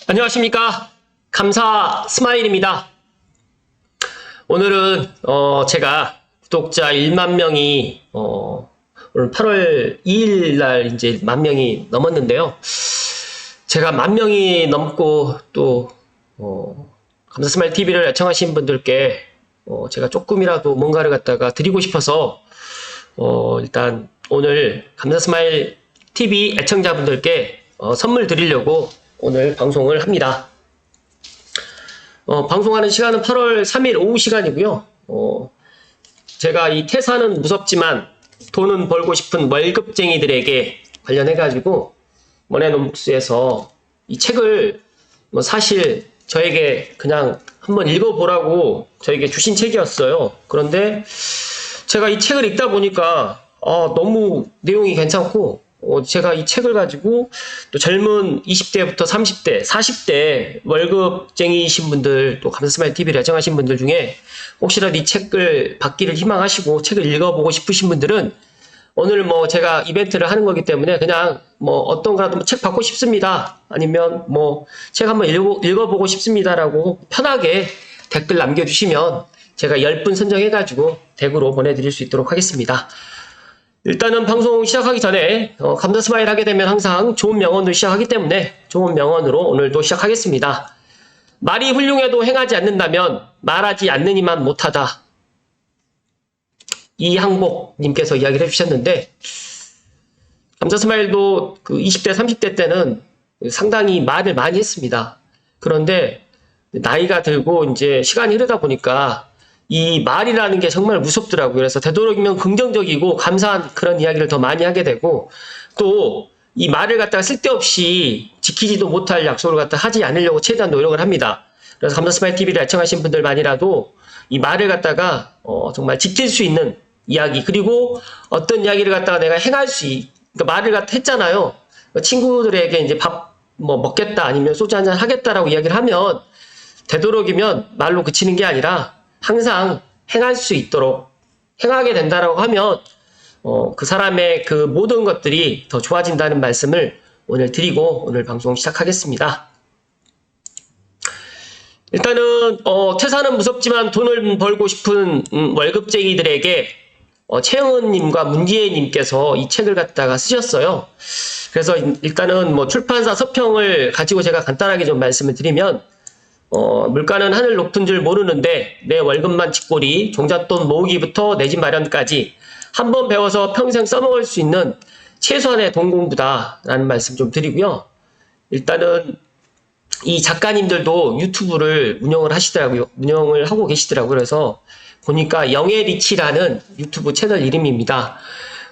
안녕하십니까. 감사 스마일입니다. 오늘은 제가 구독자 1만 명이 오늘 8월 2일 날 이제 1만 명이 넘었는데요. 제가 1만 명이 넘고 또 감사 스마일 TV를 애청하신 분들께 제가 조금이라도 뭔가를 갖다가 드리고 싶어서 일단 오늘 감사 스마일 TV 애청자분들께 선물 드리려고 오늘 방송을 합니다. 방송하는 시간은 8월 3일 오후 시간이고요. 제가 이 퇴사는 무섭지만 돈은 벌고 싶은 월급쟁이들에게 관련해가지고 머네논북스에서 이 책을 사실 저에게 그냥 한번 읽어보라고 저에게 주신 책이었어요. 그런데 제가 이 책을 읽다 보니까 너무 내용이 괜찮고 제가 이 책을 가지고 또 젊은 20대부터 30대, 40대 월급쟁이이신 분들, 또 감사스마일 TV를 애청하신 분들 중에 혹시라도 이 책을 받기를 희망하시고 책을 읽어보고 싶으신 분들은 오늘 제가 이벤트를 하는 거기 때문에 그냥 어떤 거라도 책 받고 싶습니다. 아니면 책 한번 읽어보고 싶습니다라고 편하게 댓글 남겨주시면 제가 10분 선정해가지고 댁으로 보내드릴 수 있도록 하겠습니다. 일단은 방송 시작하기 전에 감사 스마일 하게 되면 항상 좋은 명언으로 시작하기 때문에 좋은 명언으로 오늘도 시작하겠습니다. 말이 훌륭해도 행하지 않는다면 말하지 않느니만 못하다. 이항복님께서 이야기를 해주셨는데 감사 스마일도 그 20대 30대 때는 상당히 말을 많이 했습니다. 그런데 나이가 들고 이제 시간이 흐르다 보니까 이 말이라는 게 정말 무섭더라고요. 그래서 되도록이면 긍정적이고 감사한 그런 이야기를 더 많이 하게 되고 또 이 말을 갖다가 쓸데없이 지키지도 못할 약속을 갖다 하지 않으려고 최대한 노력을 합니다. 그래서 감사 스마일 TV를 애청하신 분들만이라도 이 말을 갖다가 정말 지킬 수 있는 이야기 그리고 어떤 이야기를 갖다가 내가 행할 수 그러니까 말을 갖다 했잖아요. 친구들에게 이제 밥 먹겠다 아니면 소주 한잔 하겠다라고 이야기를 하면 되도록이면 말로 그치는 게 아니라 항상 행할 수 있도록 행하게 된다라고 하면 그 사람의 그 모든 것들이 더 좋아진다는 말씀을 오늘 드리고 오늘 방송 시작하겠습니다. 일단은 퇴사는 무섭지만 돈을 벌고 싶은 월급쟁이들에게 최영은님과 문지혜님께서 이 책을 갖다가 쓰셨어요. 그래서 일단은 출판사 서평을 가지고 제가 간단하게 좀 말씀을 드리면 물가는 하늘 높은 줄 모르는데 내 월급만 쥐꼬리 종잣돈 모으기부터 내 집 마련까지 한 번 배워서 평생 써먹을 수 있는 최소한의 돈 공부다 라는 말씀 좀 드리고요. 일단은 이 작가님들도 유튜브를 운영을 하고 계시더라고요. 그래서 보니까 영애리치라는 유튜브 채널 이름입니다.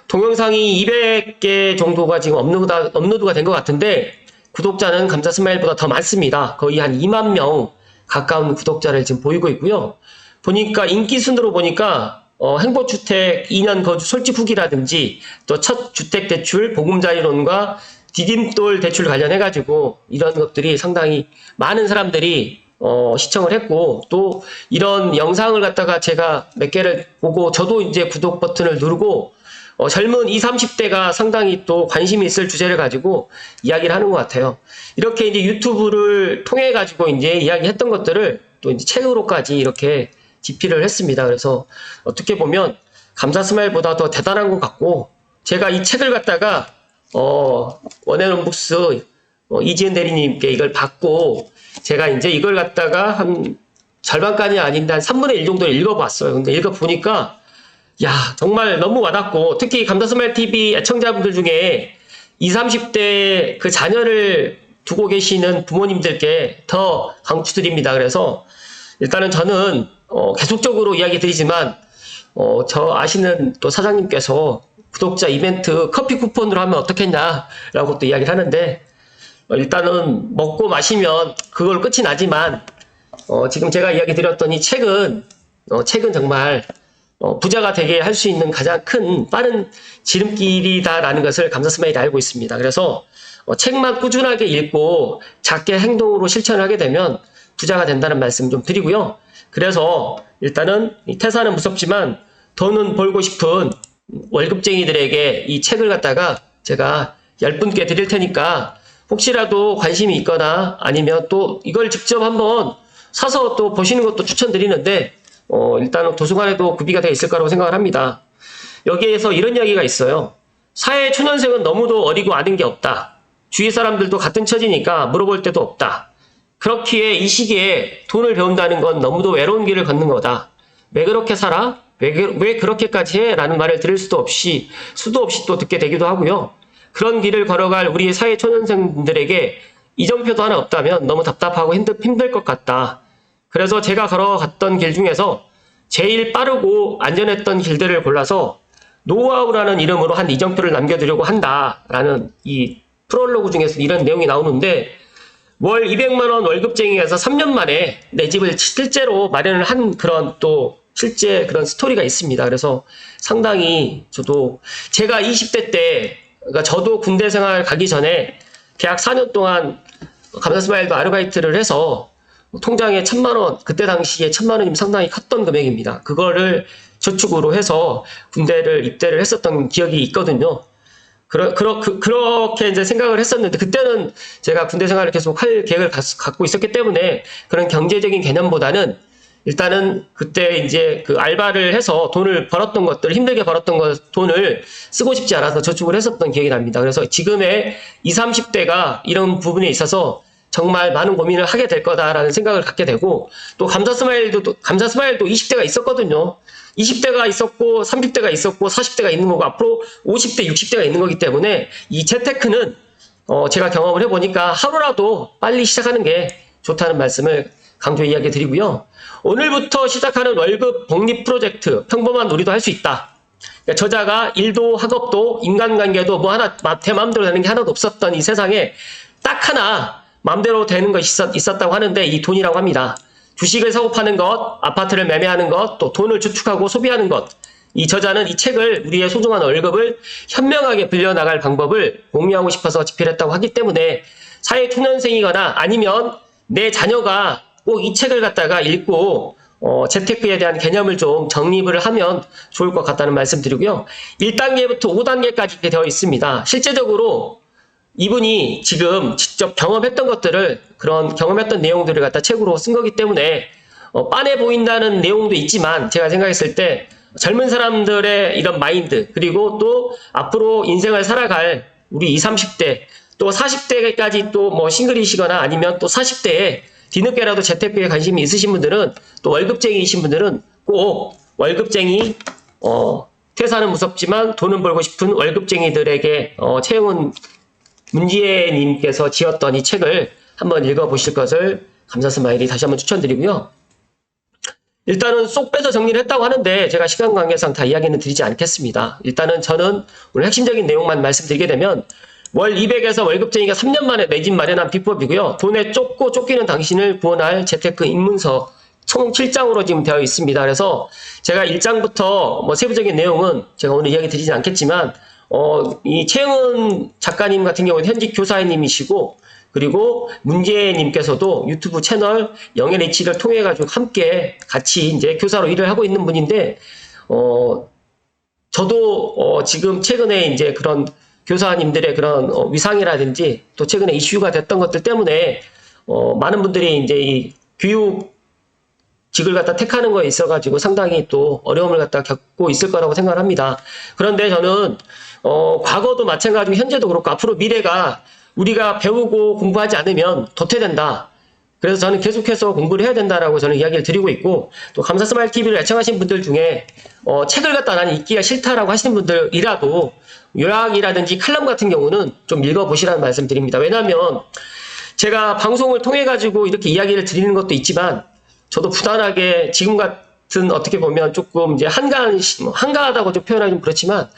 동영상이 200개 정도가 지금 업로드가 된 것 같은데 구독자는 감사 스마일보다 더 많습니다. 거의 한 2만 명 가까운 구독자를 지금 보이고 있고요. 보니까 인기 순으로 보니까 행복주택 2년 거주 솔집 후기라든지 또 첫 주택 대출, 보금자리론과 디딤돌 대출 관련해가지고 이런 것들이 상당히 많은 사람들이 시청을 했고 또 이런 영상을 갖다가 제가 몇 개를 보고 저도 이제 구독 버튼을 누르고 젊은 20, 30대가 상당히 또 관심이 있을 주제를 가지고 이야기를 하는 것 같아요. 이렇게 이제 유튜브를 통해 가지고 이제 이야기했던 것들을 또 이제 책으로까지 이렇게 집필을 했습니다. 그래서 어떻게 보면 감사 스마일보다 더 대단한 것 같고 제가 이 책을 갖다가 원앤원북스 이지은 대리님께 이걸 받고 제가 이제 이걸 갖다가 한 절반까지 아닌데 한 3분의 1 정도 읽어봤어요. 근데 읽어보니까 정말 너무 와닿고 특히 감사 스마일 TV 애청자분들 중에 20, 30대 그 자녀를 두고 계시는 부모님들께 더 강추드립니다. 그래서 일단은 저는 계속적으로 이야기 드리지만 저 아시는 또 사장님께서 구독자 이벤트 커피 쿠폰으로 하면 어떻겠냐라고 또 이야기를 하는데 일단은 먹고 마시면 그걸 끝이 나지만 지금 제가 이야기 드렸던 이 책은 정말 부자가 되게 할 수 있는 가장 큰 빠른 지름길이다라는 것을 감사 스마일이 알고 있습니다. 그래서 책만 꾸준하게 읽고 작게 행동으로 실천을 하게 되면 부자가 된다는 말씀 좀 드리고요. 그래서 일단은 퇴사는 무섭지만 돈은 벌고 싶은 월급쟁이들에게 이 책을 갖다가 제가 10분께 드릴 테니까 혹시라도 관심이 있거나 아니면 또 이걸 직접 한번 사서 또 보시는 것도 추천드리는데 일단은 도서관에도 구비가 되어 있을 거라고 생각을 합니다. 여기에서 이런 이야기가 있어요. 사회 초년생은 너무도 어리고 아는 게 없다. 주위 사람들도 같은 처지니까 물어볼 데도 없다. 그렇기에 이 시기에 돈을 배운다는 건 너무도 외로운 길을 걷는 거다. 왜 그렇게 살아? 왜 그렇게까지 해? 라는 말을 들을 수도 없이 또 듣게 되기도 하고요. 그런 길을 걸어갈 우리 사회 초년생들에게 이정표도 하나 없다면 너무 답답하고 힘들 것 같다. 그래서 제가 걸어갔던 길 중에서 제일 빠르고 안전했던 길들을 골라서 노하우라는 이름으로 한 이정표를 남겨두려고 한다라는 이 프롤로그 중에서 이런 내용이 나오는데, 월 200만 원 월급쟁이에서 3년 만에 내 집을 실제로 마련을 한 그런 또 실제 그런 스토리가 있습니다. 그래서 상당히 저도 제가 20대 때, 그러니까 저도 군대 생활 가기 전에 대학 4년 동안 감사스마일도 아르바이트를 해서 통장에 1,000만 원, 그때 당시에 1,000만 원이면 상당히 컸던 금액입니다. 그거를 저축으로 해서 군대를 입대를 했었던 기억이 있거든요. 그렇게 이제 생각을 했었는데, 그때는 제가 군대 생활을 계속 할 계획을 갖고 있었기 때문에 그런 경제적인 개념보다는 일단은 그때 이제 그 알바를 해서 돈을 벌었던 것들, 힘들게 벌었던 돈을 쓰고 싶지 않아서 저축을 했었던 기억이 납니다. 그래서 지금의 20, 30대가 이런 부분에 있어서 정말 많은 고민을 하게 될 거다라는 생각을 갖게 되고, 또 감사스마일도 20대가 있었거든요. 20대가 있었고 30대가 있었고 40대가 있는 거고 앞으로 50대, 60대가 있는 거기 때문에 이 재테크는 제가 경험을 해보니까 하루라도 빨리 시작하는 게 좋다는 말씀을 강조 이야기 드리고요. 오늘부터 시작하는 월급 복리 프로젝트, 평범한 우리도 할 수 있다. 그러니까 저자가 일도 학업도 인간관계도 뭐 하나 제 마음대로 되는 게 하나도 없었던 이 세상에 딱 하나 마음대로 되는 것이 있었다고 하는데, 이 돈이라고 합니다. 주식을 사고 파는 것, 아파트를 매매하는 것, 또 돈을 저축하고 소비하는 것. 이 저자는 이 책을 우리의 소중한 월급을 현명하게 빌려나갈 방법을 공유하고 싶어서 집필했다고 하기 때문에 사회 초년생이거나 아니면 내 자녀가 꼭 이 책을 갖다가 읽고 재테크에 대한 개념을 좀 정립을 하면 좋을 것 같다는 말씀 드리고요. 1단계부터 5단계까지 이렇게 되어 있습니다. 실제적으로 이분이 지금 직접 경험했던 것들을, 그런 경험했던 내용들을 갖다 책으로 쓴 거기 때문에 빤해 보인다는 내용도 있지만, 제가 생각했을 때 젊은 사람들의 이런 마인드, 그리고 또 앞으로 인생을 살아갈 우리 20, 30대 또 40대까지 또 뭐 싱글이시거나 아니면 또 40대에 뒤늦게라도 재테크에 관심이 있으신 분들은, 또 월급쟁이이신 분들은 꼭 월급쟁이 퇴사는 무섭지만 돈은 벌고 싶은 월급쟁이들에게 채용은 문지혜님께서 지었던 이 책을 한번 읽어보실 것을 감사스마일이 다시 한번 추천드리고요. 일단은 쏙 빼서 정리를 했다고 하는데 제가 시간 관계상 다 이야기는 드리지 않겠습니다. 일단은 저는 오늘 핵심적인 내용만 말씀드리게 되면, 월 200에서 월급쟁이가 3년 만에 내 집 마련한 비법이고요. 돈에 쫓고 쫓기는 당신을 구원할 재테크 입문서 총 7장으로 지금 되어 있습니다. 그래서 제가 1장부터 뭐 세부적인 내용은 제가 오늘 이야기 드리지 않겠지만, 이 최영은 작가님 같은 경우는 현직 교사님이시고, 그리고 문재님께서도 유튜브 채널 영앤H를 통해 가지고 함께 같이 이제 교사로 일을 하고 있는 분인데, 저도 지금 최근에 이제 그런 교사님들의 그런 위상이라든지 또 최근에 이슈가 됐던 것들 때문에 많은 분들이 이제 이 교육직을 갖다 택하는 거에 있어가지고 상당히 또 어려움을 갖다 겪고 있을 거라고 생각을 합니다. 그런데 저는 과거도 마찬가지고 현재도 그렇고 앞으로 미래가 우리가 배우고 공부하지 않으면 도태된다. 그래서 저는 계속해서 공부를 해야 된다라고 저는 이야기를 드리고 있고, 또 감사스마일 TV를 애청하신 분들 중에 책을 갖다 나는 읽기가 싫다라고 하시는 분들이라도 요약이라든지 칼럼 같은 경우는 좀 읽어보시라는 말씀 드립니다. 왜냐하면 제가 방송을 통해 가지고 이렇게 이야기를 드리는 것도 있지만, 저도 부단하게 지금 같은 어떻게 보면 조금 이제 한가하다고 좀 표현하기 좀 그렇지만,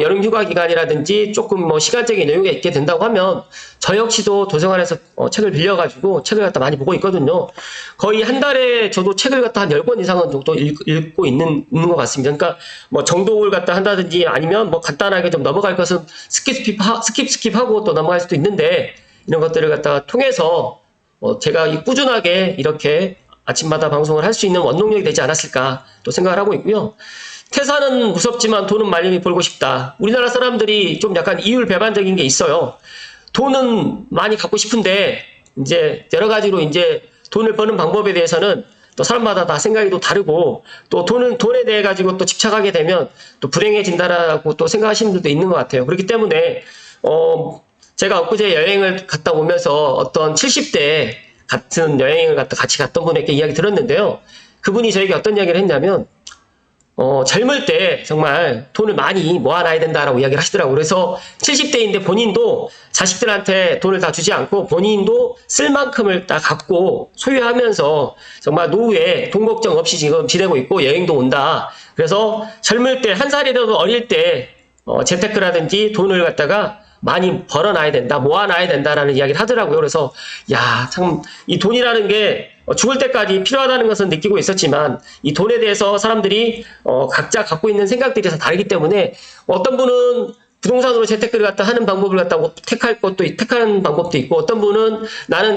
여름 휴가 기간이라든지 조금 뭐 시간적인 여유가 있게 된다고 하면 저 역시도 도서관에서 책을 빌려가지고 책을 갖다 많이 보고 있거든요. 거의 한 달에 저도 책을 갖다 한 10권 이상은 정도 읽고 있는 것 같습니다. 그러니까 뭐 정독을 갖다 한다든지 아니면 뭐 간단하게 좀 넘어갈 것은 스킵하고 또 넘어갈 수도 있는데, 이런 것들을 갖다가 통해서 제가 꾸준하게 이렇게 아침마다 방송을 할 수 있는 원동력이 되지 않았을까 또 생각을 하고 있고요. 퇴사는 무섭지만 돈은 말년이 벌고 싶다. 우리나라 사람들이 좀 약간 이율배반적인 게 있어요. 돈은 많이 갖고 싶은데 이제 여러 가지로 이제 돈을 버는 방법에 대해서는 또 사람마다 다 생각이 또 다르고 또 돈에 대해 가지고 또 집착하게 되면 또 불행해진다라고 또 생각하시는 분들도 있는 것 같아요. 그렇기 때문에 제가 엊그제 여행을 갔다 오면서 어떤 70대 같은 여행을 같이 갔던 분에게 이야기 들었는데요. 그분이 저에게 어떤 이야기를 했냐면 젊을 때 정말 돈을 많이 모아놔야 된다라고 이야기를 하시더라고요. 그래서 70대인데 본인도 자식들한테 돈을 다 주지 않고 본인도 쓸 만큼을 다 갖고 소유하면서 정말 노후에 돈 걱정 없이 지금 지내고 있고 여행도 온다. 그래서 젊을 때 한 살이라도 어릴 때 재테크라든지 돈을 갖다가 많이 벌어놔야 된다, 모아놔야 된다라는 이야기를 하더라고요. 그래서 야, 참 이 돈이라는 게 죽을 때까지 필요하다는 것은 느끼고 있었지만 이 돈에 대해서 사람들이 각자 갖고 있는 생각들이 다 다르기 때문에 어떤 분은 부동산으로 재테크를 갖다 하는 방법을 갖다가 택하는 방법도 있고 어떤 분은 나는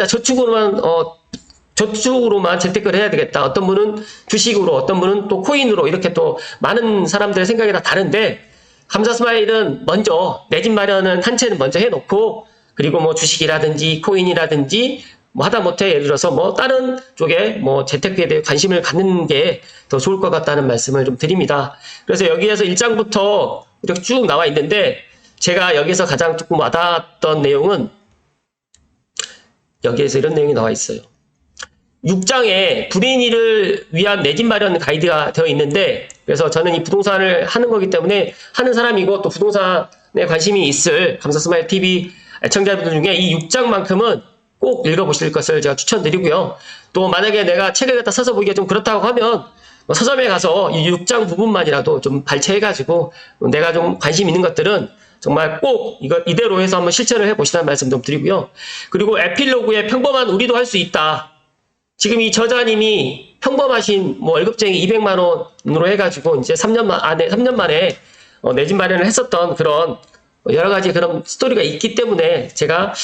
저축으로만 재테크를 해야 되겠다. 어떤 분은 주식으로, 어떤 분은 또 코인으로 이렇게 또 많은 사람들의 생각이 다 다른데 감사스마일은 먼저 내 집 마련은 한 채는 먼저 해놓고 그리고 뭐 주식이라든지 코인이라든지 뭐 하다못해 예를 들어서 뭐 다른 쪽에 뭐 재테크에 대해 관심을 갖는 게 더 좋을 것 같다는 말씀을 좀 드립니다. 그래서 여기에서 1장부터 이렇게 쭉 나와 있는데 제가 여기서 가장 조금 와닿았던 내용은 여기에서 이런 내용이 나와 있어요. 6장에 불인이를 위한 내 집 마련 가이드가 되어 있는데 그래서 저는 이 부동산을 하는 거기 때문에 하는 사람이고 또 부동산에 관심이 있을 감사스마일 TV 애청자분들 중에 이 6장만큼은 꼭 읽어보실 것을 제가 추천드리고요. 또 만약에 내가 책을 갖다 써서 보기가 좀 그렇다고 하면 서점에 가서 이 6장 부분만이라도 좀 발췌해가지고 내가 좀 관심 있는 것들은 정말 꼭 이대로 해서 한번 실천을 해보시라는 말씀 좀 드리고요. 그리고 에필로그에 평범한 우리도 할 수 있다. 지금 이 저자님이 평범하신 뭐 월급쟁이 200만 원으로 해가지고 이제 3년 만에 내 집 마련을 했었던 그런 여러 가지 그런 스토리가 있기 때문에 제가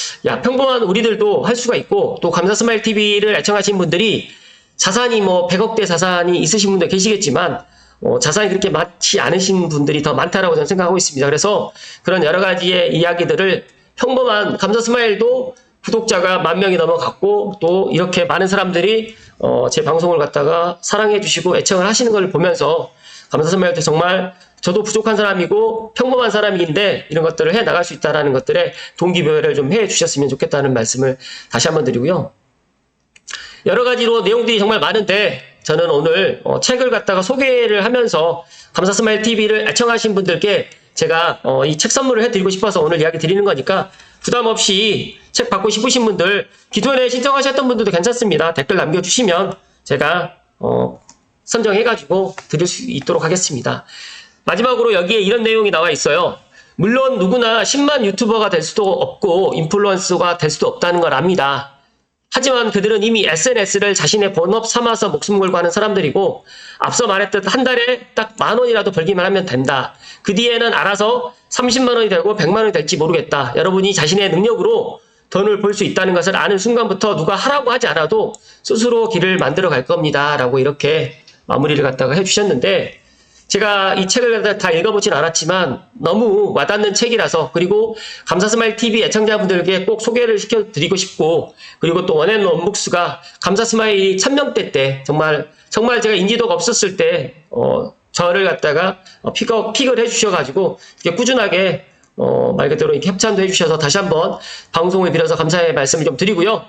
평범한 우리들도 할 수가 있고 또 감사스마일 TV를 애청하신 분들이 자산이 뭐 100억대 자산이 있으신 분들 계시겠지만 자산이 그렇게 많지 않으신 분들이 더 많다라고 저는 생각하고 있습니다. 그래서 그런 여러 가지의 이야기들을 평범한 감사스마일도 구독자가 10,000명이 넘어갔고 또 이렇게 많은 사람들이 제 방송을 갖다가 사랑해 주시고 애청을 하시는 걸 보면서 감사스마일도 정말 저도 부족한 사람이고 평범한 사람인데 이런 것들을 해 나갈 수 있다는 것들에 동기부여를 좀 해 주셨으면 좋겠다는 말씀을 다시 한번 드리고요. 여러 가지로 내용들이 정말 많은데 저는 오늘 책을 갖다가 소개를 하면서 감사스마일 TV를 애청하신 분들께 제가 이 책 선물을 해드리고 싶어서 오늘 이야기 드리는 거니까 부담 없이 책 받고 싶으신 분들 기존에 신청하셨던 분들도 괜찮습니다. 댓글 남겨주시면 제가 선정해가지고 드릴 수 있도록 하겠습니다. 마지막으로 여기에 이런 내용이 나와 있어요. 물론 누구나 10만 유튜버가 될 수도 없고 인플루언서가 될 수도 없다는 걸 압니다. 하지만 그들은 이미 SNS를 자신의 본업 삼아서 목숨 걸고 하는 사람들이고 앞서 말했듯 한 달에 딱 10,000원이라도 벌기만 하면 된다. 그 뒤에는 알아서 30만 원이 되고 100만 원이 될지 모르겠다. 여러분이 자신의 능력으로 돈을 벌 수 있다는 것을 아는 순간부터 누가 하라고 하지 않아도 스스로 길을 만들어 갈 겁니다. 라고 이렇게 마무리를 갖다가 해주셨는데 제가 이 책을 다 읽어보진 않았지만 너무 와닿는 책이라서 그리고 감사스마일 TV 애청자분들께 꼭 소개를 시켜드리고 싶고 그리고 또 원앤 원북스가 감사스마일 1000명대 때 정말 제가 인지도가 없었을 때 저를 갖다가 픽을 해주셔가지고 이렇게 꾸준하게 말 그대로 이렇게 협찬도 해주셔서 다시 한번 방송을 빌어서 감사의 말씀을 좀 드리고요.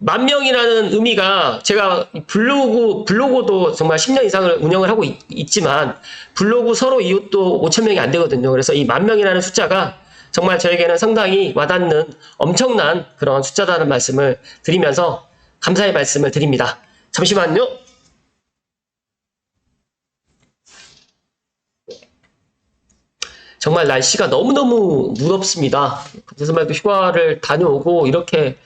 10,000명이라는 의미가 제가 블로그도 정말 10년 이상을 운영을 하고 있지만 블로그 서로 이웃도 5,000명이 안 되거든요. 그래서 이 10,000명이라는 숫자가 정말 저에게는 상당히 와닿는 엄청난 그런 숫자다는 말씀을 드리면서 감사의 말씀을 드립니다. 잠시만요. 정말 날씨가 너무너무 무덥습니다. 그래서 말도 휴가를 다녀오고 이렇게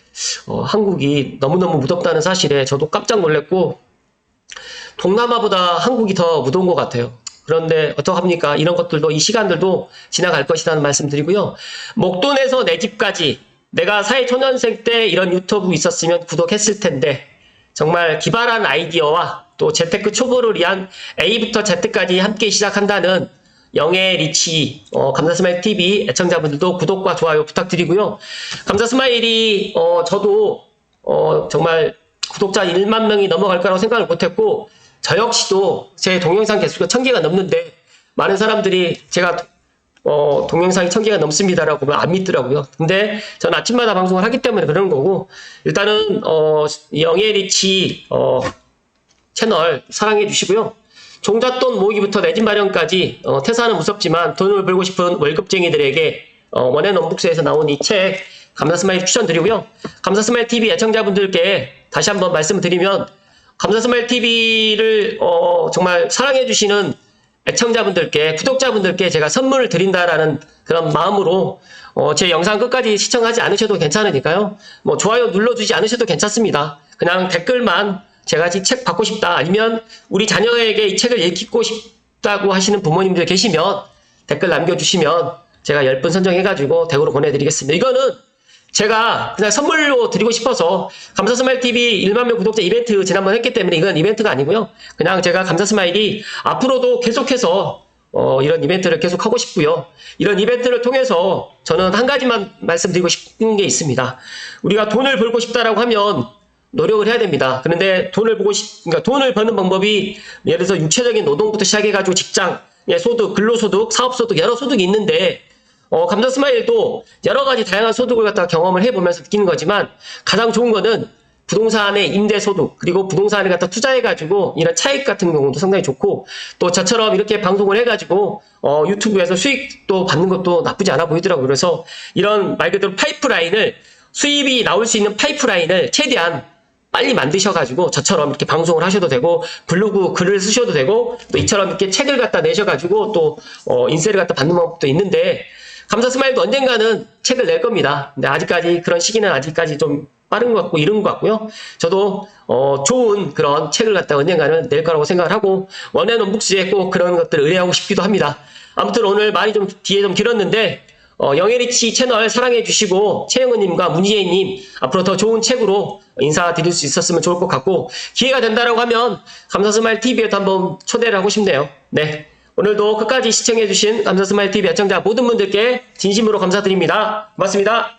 한국이 너무너무 무덥다는 사실에 저도 깜짝 놀랐고 동남아보다 한국이 더 무더운 것 같아요. 그런데 어떡합니까? 이런 것들도 이 시간들도 지나갈 것이라는 말씀 드리고요. 목돈에서 내 집까지 내가 사회초년생 때 이런 유튜브 있었으면 구독했을 텐데 정말 기발한 아이디어와 또 재테크 초보를 위한 A부터 Z까지 함께 시작한다는 영예 리치, 감사스마일 TV 애청자분들도 구독과 좋아요 부탁드리고요. 감사스마일이, 저도, 정말 구독자 1만 명이 넘어갈 거라고 생각을 못했고, 저 역시도 제 동영상 개수가 1000개가 넘는데, 많은 사람들이 제가, 동영상이 1000개가 넘습니다라고 하면 안 믿더라고요. 근데 저는 아침마다 방송을 하기 때문에 그러는 거고, 일단은, 영예 리치, 채널 사랑해 주시고요. 종잣돈 모으기부터 내 집 마련까지 퇴사는 무섭지만 돈을 벌고 싶은 월급쟁이들에게 원앤 원북스에서 나온 이 책 감사스마일 추천드리고요. 감사스마일 TV 애청자분들께 다시 한번 말씀을 드리면 감사스마일 TV를 정말 사랑해 주시는 애청자분들께 구독자분들께 제가 선물을 드린다라는 그런 마음으로 제 영상 끝까지 시청하지 않으셔도 괜찮으니까요. 뭐 좋아요 눌러주지 않으셔도 괜찮습니다. 그냥 댓글만 제가 이 책 받고 싶다 아니면 우리 자녀에게 이 책을 읽고 싶다고 하시는 부모님들 계시면 댓글 남겨주시면 제가 10분 선정해가지고 댁으로 보내드리겠습니다. 이거는 제가 그냥 선물로 드리고 싶어서 감사스마일TV 1만 명 구독자 이벤트 지난번 했기 때문에 이건 이벤트가 아니고요. 그냥 제가 감사스마일이 앞으로도 계속해서 이런 이벤트를 계속 하고 싶고요. 이런 이벤트를 통해서 저는 한 가지만 말씀드리고 싶은 게 있습니다. 우리가 돈을 벌고 싶다라고 하면 노력을 해야 됩니다. 그런데 그러니까 돈을 버는 방법이 예를 들어서 육체적인 노동부터 시작해가지고 직장, 소득, 근로소득, 사업소득, 여러 소득이 있는데, 감사스마일도 여러 가지 다양한 소득을 갖다가 경험을 해보면서 느끼는 거지만, 가장 좋은 거는 부동산의 임대소득, 그리고 부동산을 갖다 투자해가지고 이런 차익 같은 경우도 상당히 좋고, 또 저처럼 이렇게 방송을 해가지고, 유튜브에서 수익도 받는 것도 나쁘지 않아 보이더라고요. 그래서 이런 말 그대로 파이프라인을, 수입이 나올 수 있는 파이프라인을 최대한 빨리 만드셔가지고 저처럼 이렇게 방송을 하셔도 되고 블로그 글을 쓰셔도 되고 또 이처럼 이렇게 책을 갖다 내셔가지고 또 인세를 갖다 받는 방법도 있는데 감사스마일도 언젠가는 책을 낼 겁니다. 근데 아직까지 그런 시기는 아직까지 좀 빠른 것 같고 이른 것 같고요. 저도 좋은 그런 책을 갖다 언젠가는 낼 거라고 생각을 하고 원앤 원북스에 꼭 그런 것들을 의뢰하고 싶기도 합니다. 아무튼 오늘 말이 좀 뒤에 좀 길었는데 영예리치 채널 사랑해 주시고 최영은님과 문희애님 앞으로 더 좋은 책으로 인사드릴 수 있었으면 좋을 것 같고 기회가 된다라고 하면 감사스마일 TV에도 한번 초대를 하고 싶네요. 네, 오늘도 끝까지 시청해 주신 감사스마일 TV 애청자 모든 분들께 진심으로 감사드립니다. 고맙습니다.